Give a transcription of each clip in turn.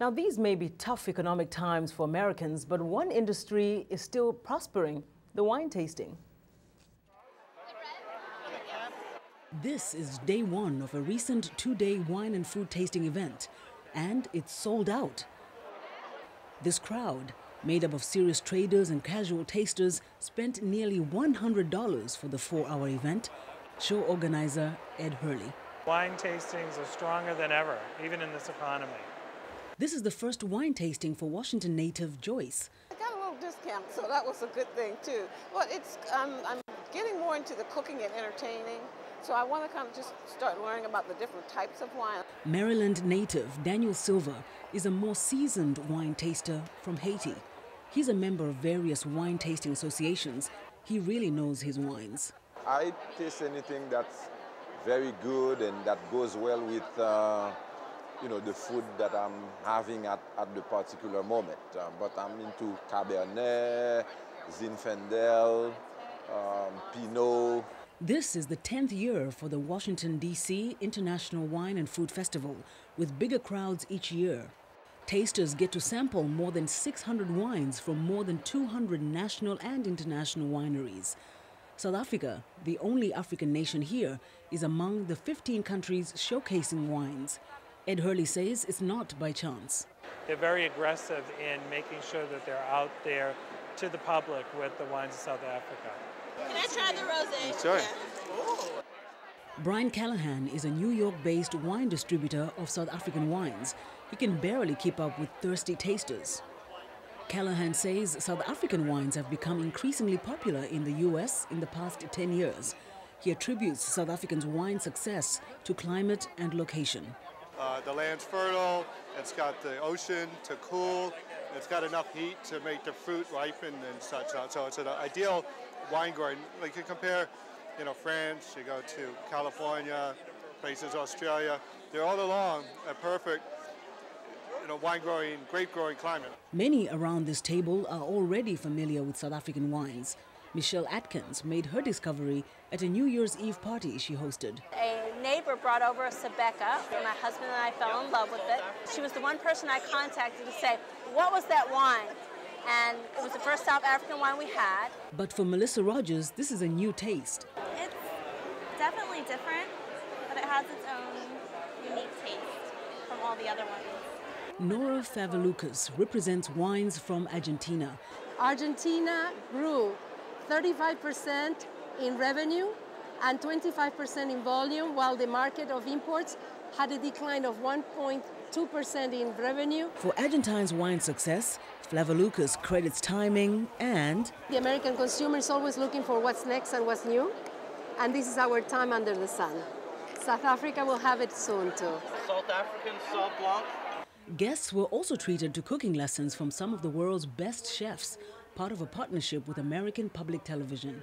Now, these may be tough economic times for Americans, but one industry is still prospering: the wine tasting. This is day one of a recent two-day wine and food tasting event, and it's sold out. This crowd, made up of serious traders and casual tasters, spent nearly $100 for the 4-hour event. Show organizer Ed Hurley. Wine tastings are stronger than ever, even in this economy. This is the first wine tasting for Washington native Joyce. I got a little discount, so that was a good thing too. Well, I'm getting more into the cooking and entertaining, so I want to kind of just start learning about the different types of wine. Maryland native Daniel Silva is a more seasoned wine taster from Haiti. He's a member of various wine tasting associations. He really knows his wines. I taste anything that's very good and that goes well with the food that I'm having at the particular moment. But I'm into Cabernet, Zinfandel, Pinot. This is the 10th year for the Washington, D.C. International Wine and Food Festival, with bigger crowds each year. Tasters get to sample more than 600 wines from more than 200 national and international wineries. South Africa, the only African nation here, is among the 15 countries showcasing wines. Ed Hurley says it's not by chance. They're very aggressive in making sure that they're out there to the public with the wines of South Africa. Can I try the rosé? Sure. Yeah. Brian Callahan is a New York-based wine distributor of South African wines. He can barely keep up with thirsty tasters. Callahan says South African wines have become increasingly popular in the U.S. in the past 10 years. He attributes South Africans' wine success to climate and location. The land's fertile, it's got the ocean to cool, it's got enough heat to make the fruit ripen and such. So it's an ideal wine garden. Like you compare, France, you go to California, places Australia, they're all along a perfect wine-growing, grape-growing climate. Many around this table are already familiar with South African wines. Michelle Atkins made her discovery at a New Year's Eve party she hosted. A neighbor brought over a Sabeka, and my husband and I fell in love with it. She was the one person I contacted to say, what was that wine? And it was the first South African wine we had. But for Melissa Rogers, this is a new taste. It's definitely different, but it has its own unique taste from all the other ones. Nora Favalukas represents wines from Argentina. Argentina grew 35% in revenue and 25% in volume, while the market of imports had a decline of 1.2% in revenue. For Argentine's wine success, Favalukas credits timing and the American consumer is always looking for what's next and what's new, and this is our time under the sun. South Africa will have it soon too. South African Sauv Blanc. Guests were also treated to cooking lessons from some of the world's best chefs, part of a partnership with American Public Television.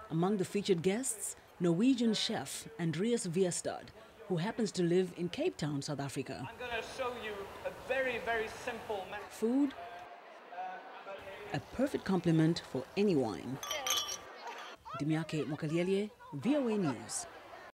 Among the featured guests, Norwegian chef Andreas Viestad, who happens to live in Cape Town, South Africa. I'm going to show you a very, very simple method. Food, a perfect complement for any wine. Dimiake Mokaliele, VOA News.